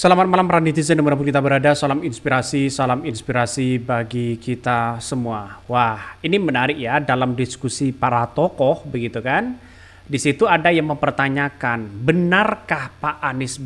Selamat malam para netizen dimanapun kita berada, salam inspirasi bagi kita semua. Wah, ini menarik ya dalam diskusi para tokoh begitu kan. Di situ ada yang mempertanyakan, benarkah Pak Anies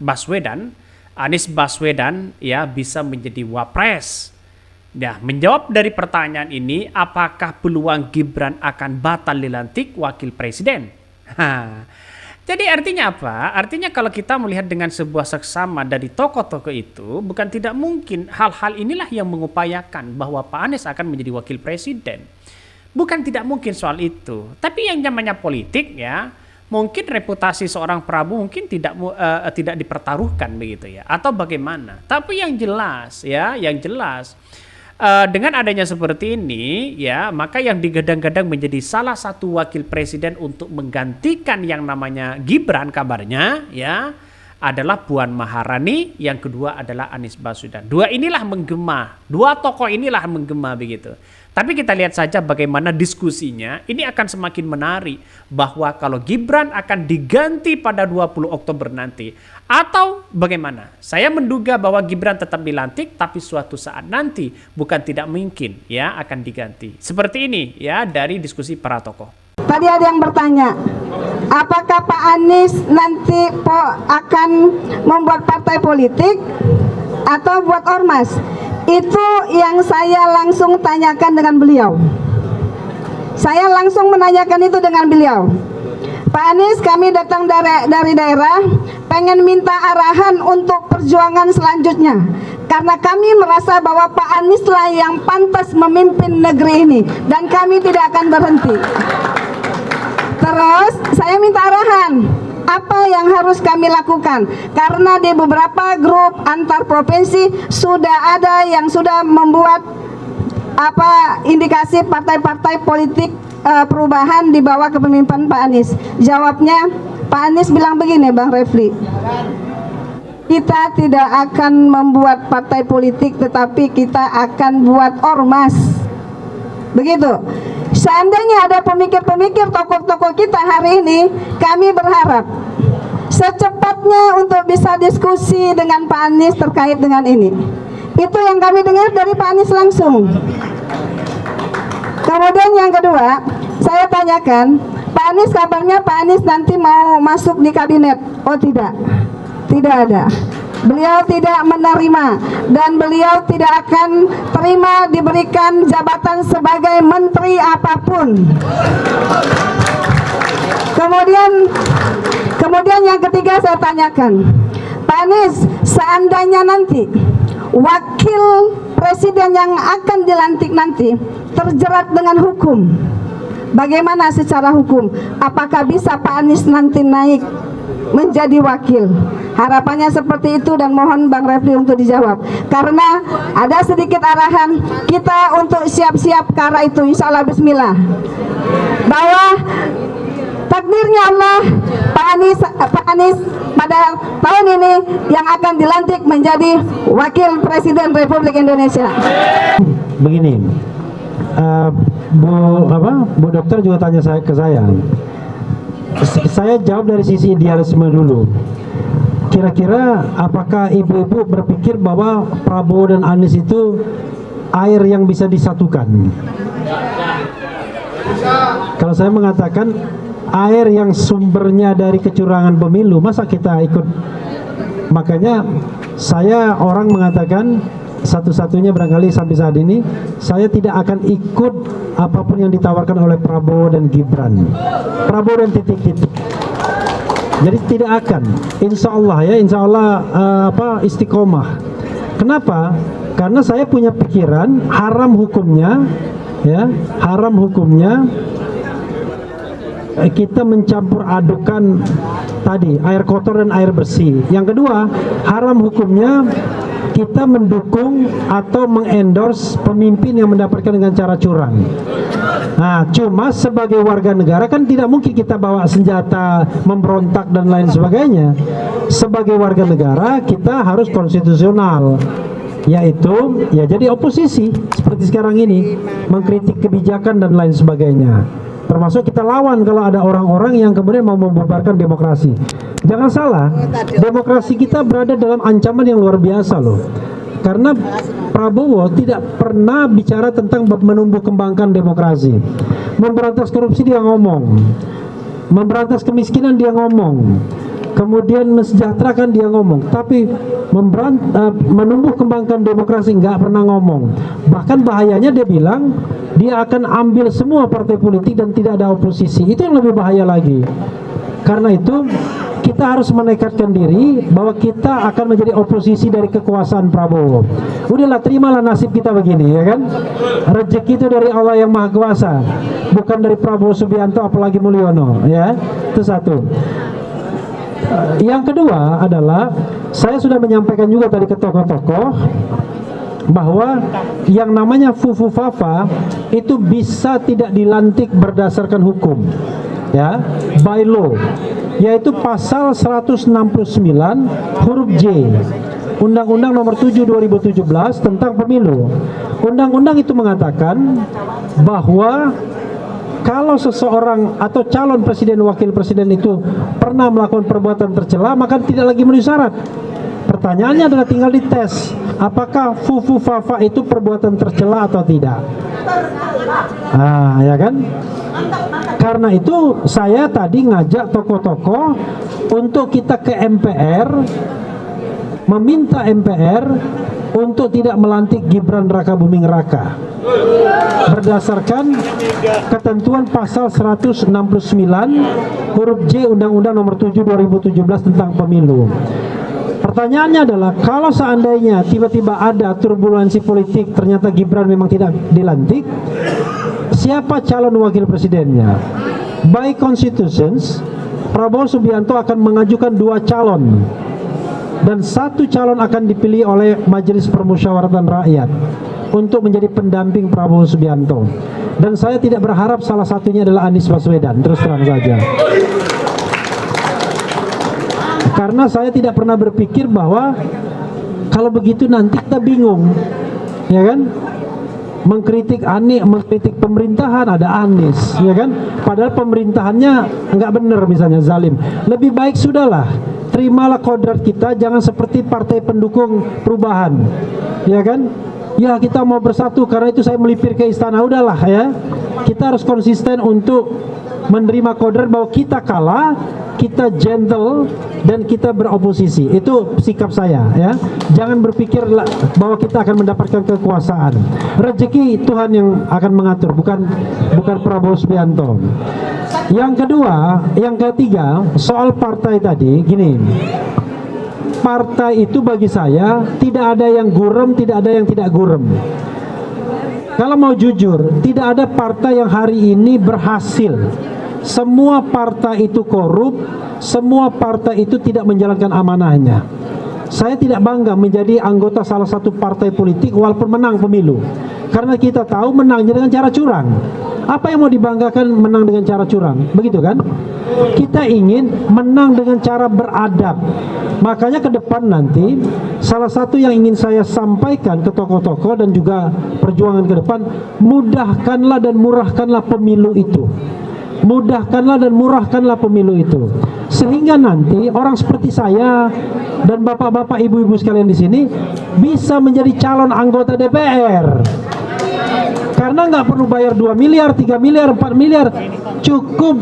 Baswedan ya bisa menjadi wapres? Nah, menjawab dari pertanyaan ini, apakah peluang Gibran akan batal dilantik wakil presiden? Jadi artinya apa? Artinya kalau kita melihat dengan sebuah seksama dari tokoh-tokoh itu, bukan tidak mungkin hal-hal inilah yang mengupayakan bahwa Pak Anies akan menjadi wakil presiden. Bukan tidak mungkin soal itu. Tapi yang namanya politik ya, mungkin reputasi seorang Prabowo mungkin tidak dipertaruhkan begitu ya, atau bagaimana. Tapi yang jelas ya, dengan adanya seperti ini ya, maka yang digadang-gadang menjadi salah satu wakil presiden untuk menggantikan yang namanya Gibran kabarnya ya adalah Puan Maharani, yang kedua adalah Anies Baswedan. Dua tokoh inilah menggema begitu. Tapi kita lihat saja bagaimana diskusinya, ini akan semakin menarik bahwa kalau Gibran akan diganti pada 20 Oktober nanti atau bagaimana. Saya menduga bahwa Gibran tetap dilantik tapi suatu saat nanti bukan tidak mungkin ya akan diganti. Seperti ini ya dari diskusi para tokoh. Tadi ada yang bertanya, apakah Pak Anies nanti akan membuat partai politik atau buat ormas? Itu yang saya langsung tanyakan dengan beliau. Saya langsung menanyakan itu dengan beliau. Pak Anies, kami datang dari daerah, pengen minta arahan untuk perjuangan selanjutnya. Karena kami merasa bahwa Pak Anies lah yang pantas memimpin negeri ini, dan kami tidak akan berhenti. Terus saya minta arahan, apa yang harus kami lakukan? Karena di beberapa grup antar provinsi sudah ada yang sudah membuat indikasi partai-partai politik perubahan di bawah kepemimpinan Pak Anies. Jawabnya Pak Anies bilang begini, Bang Refli, kita tidak akan membuat partai politik, tetapi kita akan buat ormas. Begitu. Seandainya ada pemikir-pemikir tokoh-tokoh kita hari ini, kami berharap secepatnya untuk bisa diskusi dengan Pak Anies terkait dengan ini. Itu yang kami dengar dari Pak Anies langsung. Kemudian yang kedua, saya tanyakan, Pak Anies kabarnya Pak Anies nanti mau masuk di kabinet. Oh tidak, tidak ada. Beliau tidak menerima dan beliau tidak akan terima diberikan jabatan sebagai menteri apapun. Kemudian yang ketiga saya tanyakan, Pak Anies, seandainya nanti wakil presiden yang akan dilantik nanti terjerat dengan hukum, bagaimana secara hukum? Apakah bisa Pak Anies nanti naik menjadi wakil? Harapannya seperti itu dan mohon Bang Refli untuk dijawab. Karena ada sedikit arahan kita untuk siap-siap ke arah itu, insya Allah bismillah. Bahwa takdirnya Allah, Pak Anies pada tahun ini yang akan dilantik menjadi wakil presiden Republik Indonesia. Begini, Bu Dokter juga tanya ke saya. Saya jawab dari sisi idealisme dulu. Kira-kira apakah ibu-ibu berpikir bahwa Prabowo dan Anies itu air yang bisa disatukan? Kalau saya mengatakan air yang sumbernya dari kecurangan pemilu, masa kita ikut? Makanya orang mengatakan satu-satunya barangkali sampai saat ini saya tidak akan ikut apapun yang ditawarkan oleh Prabowo dan Gibran. Prabowo dan titik-titik. Jadi tidak akan, insya Allah ya, insya Allah istiqomah. Kenapa? Karena saya punya pikiran haram hukumnya, ya, kita mencampur adukan tadi air kotor dan air bersih. Yang kedua, haram hukumnya kita mendukung atau mengendorse pemimpin yang mendapatkan dengan cara curang. Nah, cuma sebagai warga negara kan tidak mungkin kita bawa senjata memberontak dan lain sebagainya. Sebagai warga negara kita harus konstitusional, yaitu ya jadi oposisi seperti sekarang ini, mengkritik kebijakan dan lain sebagainya. Termasuk kita lawan kalau ada orang-orang yang kemudian mau membubarkan demokrasi. Jangan salah, demokrasi kita berada dalam ancaman yang luar biasa loh. Karena Prabowo tidak pernah bicara tentang menumbuh kembangkan demokrasi. Memberantas korupsi dia ngomong, memberantas kemiskinan dia ngomong, kemudian mensejahterakan dia ngomong, tapi menumbuh kembangkan demokrasi nggak pernah ngomong. Bahkan bahayanya dia bilang dia akan ambil semua partai politik dan tidak ada oposisi. Itu yang lebih bahaya lagi. Karena itu kita harus menekadkan diri bahwa kita akan menjadi oposisi dari kekuasaan Prabowo. Udahlah, terimalah nasib kita begini, ya kan? Rezeki itu dari Allah yang Maha Kuasa, bukan dari Prabowo Subianto apalagi Mulyono, ya. Itu satu. Yang kedua adalah saya sudah menyampaikan juga tadi ke tokoh-tokoh bahwa yang namanya Fufufafa itu bisa tidak dilantik berdasarkan hukum, ya, by law, yaitu pasal 169 huruf J Undang-Undang Nomor 7 2017 tentang pemilu. Undang-undang itu mengatakan bahwa kalau seseorang atau calon presiden wakil presiden itu pernah melakukan perbuatan tercela, maka tidak lagi memenuhi syarat. Pertanyaannya adalah tinggal dites apakah Fufufafa itu perbuatan tercela atau tidak. Ya kan? Karena itu saya tadi ngajak tokoh-tokoh untuk kita ke MPR, meminta MPR untuk tidak melantik Gibran Rakabuming Raka berdasarkan ketentuan pasal 169 huruf J Undang-Undang Nomor 7 2017 tentang pemilu. Pertanyaannya adalah kalau seandainya tiba-tiba ada turbulensi politik, ternyata Gibran memang tidak dilantik, siapa calon wakil presidennya? By constitutions, Prabowo Subianto akan mengajukan 2 calon dan 1 calon akan dipilih oleh Majelis Permusyawaratan Rakyat untuk menjadi pendamping Prabowo Subianto. Dan saya tidak berharap salah satunya adalah Anies Baswedan, terus terang saja. Karena saya tidak pernah berpikir bahwa kalau begitu nanti kita bingung, ya kan? Mengkritik Anies, mengkritik pemerintahan ada Anies, ya kan? Padahal pemerintahannya nggak benar, misalnya zalim. Lebih baik sudahlah, terimalah kodrat kita, jangan seperti partai pendukung perubahan, ya kan? Ya kita mau bersatu, karena itu saya melipir ke istana. Udahlah ya, kita harus konsisten untuk menerima kodrat bahwa kita kalah, kita gentle, dan kita beroposisi. Itu sikap saya, ya. Jangan berpikir bahwa kita akan mendapatkan kekuasaan. Rezeki Tuhan yang akan mengatur, bukan Prabowo Subianto. Yang kedua, yang ketiga, soal partai tadi, gini. Partai itu bagi saya tidak ada yang gurem, tidak ada yang tidak gurem. Kalau mau jujur, tidak ada partai yang hari ini berhasil. Semua partai itu korup, semua partai itu tidak menjalankan amanahnya. Saya tidak bangga menjadi anggota salah satu partai politik walaupun menang pemilu, karena kita tahu menangnya dengan cara curang. Apa yang mau dibanggakan menang dengan cara curang? Begitu kan? Kita ingin menang dengan cara beradab. Makanya ke depan nanti salah satu yang ingin saya sampaikan ke tokoh-tokoh dan juga perjuangan ke depan, mudahkanlah dan murahkanlah pemilu itu. Mudahkanlah dan murahkanlah pemilu itu, sehingga nanti orang seperti saya dan bapak-bapak, ibu-ibu sekalian di sini bisa menjadi calon anggota DPR. Karena nggak perlu bayar 2 miliar, 3 miliar, 4 miliar, cukup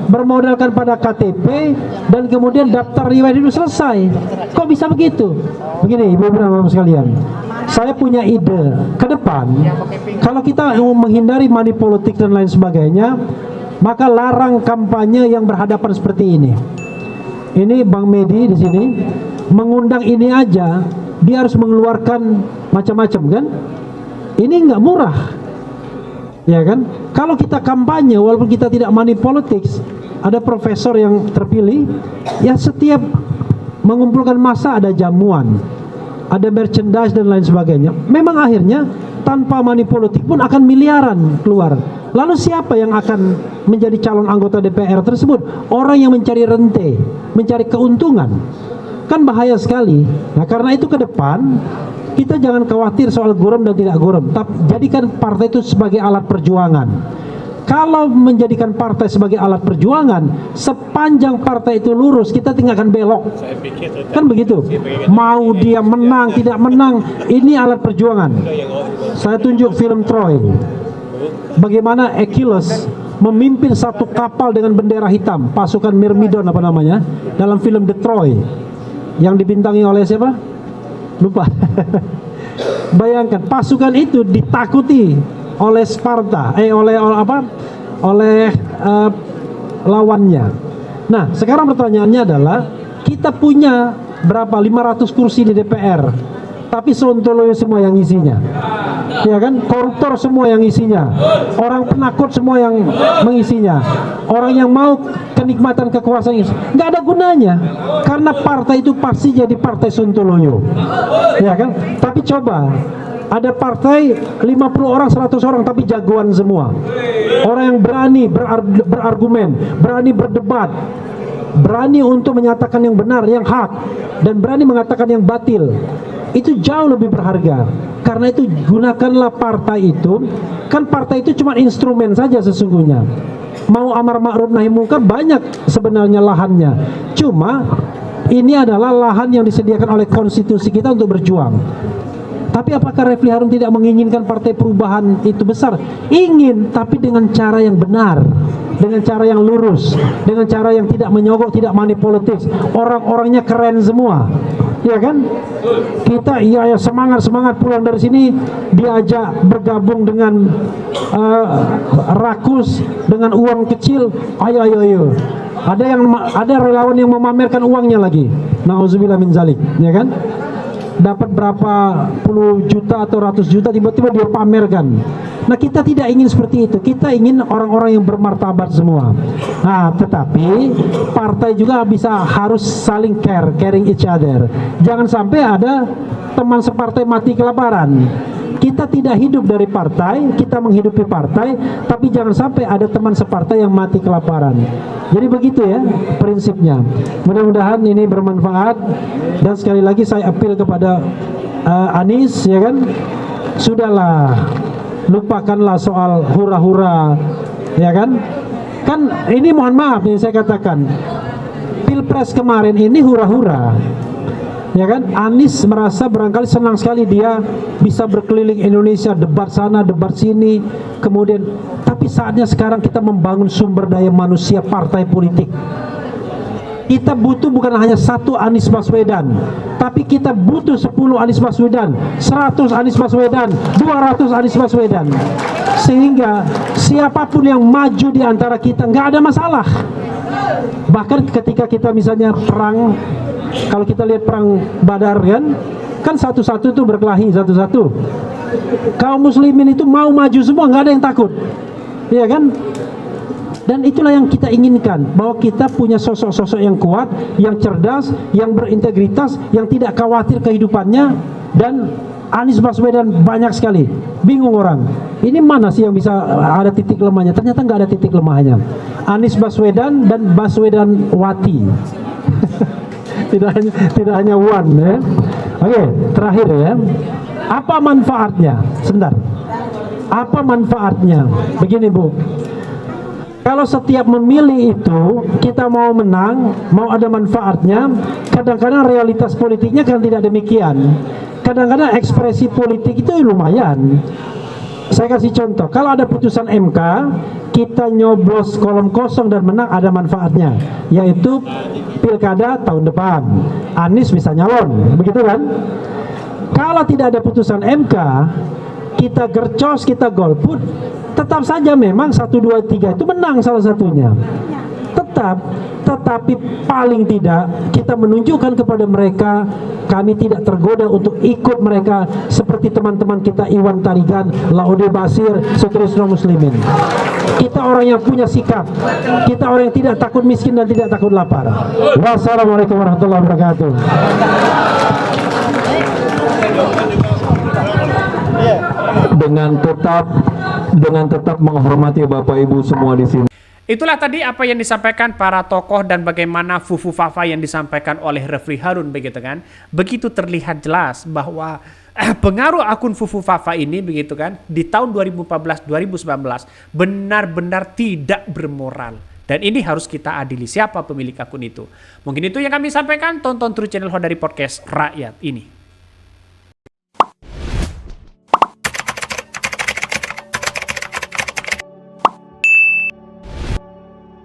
bermodalkan pada KTP dan kemudian daftar riwayat hidup, selesai. Kok bisa begitu? Begini, ibu-ibu dan bapak sekalian, saya punya ide ke depan. Kalau kita mau menghindari money politik dan lain sebagainya, maka larang kampanye yang berhadapan seperti ini. Ini Bang Medi di sini mengundang ini aja, dia harus mengeluarkan macam-macam kan? Ini nggak murah, ya kan? Kalau kita kampanye, walaupun kita tidak money politics, ada profesor yang terpilih, ya setiap mengumpulkan massa ada jamuan, ada merchandise dan lain sebagainya. Memang akhirnya tanpa money politik pun akan miliaran keluar. Lalu siapa yang akan menjadi calon anggota DPR tersebut? Orang yang mencari rente, mencari keuntungan. Kan bahaya sekali. Nah, karena itu ke depan kita jangan khawatir soal gurem dan tidak gurem, tapi jadikan partai itu sebagai alat perjuangan. Kalau menjadikan partai sebagai alat perjuangan, sepanjang partai itu lurus, kita tidak akan belok. Kan begitu. Mau dia menang, tidak menang, ini alat perjuangan. Saya tunjuk film Troy. Bagaimana Achilles memimpin satu kapal dengan bendera hitam, pasukan Myrmidon apa namanya, dalam film The Troy, yang dibintangi oleh siapa? Lupa. Bayangkan pasukan itu ditakuti oleh Sparta, oleh lawannya. Nah, sekarang pertanyaannya adalah, kita punya berapa? 500 kursi di DPR, tapi sontoloyo semua yang isinya, ya kan? Koruptor semua yang isinya, orang penakut semua yang mengisinya, orang yang mau kenikmatan kekuasaan, nggak ada gunanya, karena partai itu pasti jadi partai sontoloyo, ya kan? Tapi coba ada partai 50 orang, 100 orang tapi jagoan semua. Orang yang berani berargumen, berani berdebat, berani untuk menyatakan yang benar, yang hak, dan berani mengatakan yang batil. Itu jauh lebih berharga. Karena itu gunakanlah partai itu. Kan partai itu cuma instrumen saja sesungguhnya. Mau amar ma'ruf nahi munkar banyak sebenarnya lahannya. Cuma ini adalah lahan yang disediakan oleh konstitusi kita untuk berjuang. Tapi apakah Refli Harun tidak menginginkan partai perubahan itu besar? Ingin, tapi dengan cara yang benar, dengan cara yang lurus, dengan cara yang tidak menyogok, tidak manipolitik. Orang-orangnya keren semua, ya kan? Kita ya semangat pulang dari sini diajak bergabung dengan rakus dengan uang kecil. Ayo. Ada relawan yang memamerkan uangnya lagi. Nauzubillah min zalik, ya kan? Dapat berapa puluh juta atau ratus juta tiba-tiba dia pamerkan. Nah, kita tidak ingin seperti itu. Kita ingin orang-orang yang bermartabat semua. Nah, tetapi partai juga harus saling caring each other. Jangan sampai ada teman separtai mati kelaparan. Kita tidak hidup dari partai, kita menghidupi partai, tapi jangan sampai ada teman separtai yang mati kelaparan. Jadi begitu ya prinsipnya. Mudah-mudahan ini bermanfaat, dan sekali lagi saya apel kepada Anies, ya kan, sudahlah, lupakanlah soal hura-hura, ya kan. Kan ini mohon maaf nih saya katakan, Pilpres kemarin ini hura-hura, ya kan. Anies merasa barangkali senang sekali dia bisa berkeliling Indonesia, debat sana, debat sini, kemudian, tapi saatnya sekarang kita membangun sumber daya manusia partai politik. Kita butuh bukan hanya satu Anies Baswedan, tapi kita butuh 10 Anies Baswedan, 100 Anies Baswedan, 200 Anies Baswedan, sehingga siapapun yang maju di antara kita nggak ada masalah. Bahkan ketika kita misalnya perang, kalau kita lihat perang Badar kan satu-satu itu berkelahi satu-satu. Kaum muslimin itu mau maju semua, nggak ada yang takut, ya kan? Dan itulah yang kita inginkan, bahwa kita punya sosok-sosok yang kuat, yang cerdas, yang berintegritas, yang tidak khawatir kehidupannya. Dan Anies Baswedan banyak sekali, bingung orang, ini mana sih yang bisa ada titik lemahnya? Ternyata nggak ada titik lemahnya. Anies Baswedan dan Baswedan Wati. tidak hanya one, ya. Oke, terakhir ya, apa manfaatnya? Sebentar, apa manfaatnya? Begini Bu, kalau setiap memilih itu kita mau menang, mau ada manfaatnya, kadang-kadang realitas politiknya kan tidak demikian. Kadang-kadang ekspresi politik itu lumayan. Saya kasih contoh, kalau ada putusan MK, kita nyoblos kolom kosong dan menang, ada manfaatnya, yaitu pilkada tahun depan Anies bisa nyalon, begitu kan? Kalau tidak ada putusan MK, kita gercos, kita golput, tetap saja memang 1, 2, 3 itu menang salah satunya. Tetapi paling tidak kita menunjukkan kepada mereka kami tidak tergoda untuk ikut mereka, seperti teman-teman kita Iwan Tarigan, Laude Basir, seterusnya muslimin. Kita orang yang punya sikap, kita orang yang tidak takut miskin dan tidak takut lapar. Wassalamualaikum warahmatullahi wabarakatuh. Dengan tetap menghormati Bapak Ibu semua di sini. Itulah tadi apa yang disampaikan para tokoh dan bagaimana fufu fafa yang disampaikan oleh Refli Harun, begitu kan. Begitu terlihat jelas bahwa pengaruh akun Fufu Fafa ini begitu kan di tahun 2014-2019 benar-benar tidak bermoral. Dan ini harus kita adili siapa pemilik akun itu. Mungkin itu yang kami sampaikan. Tonton terus channel Hodari Podcast Rakyat ini.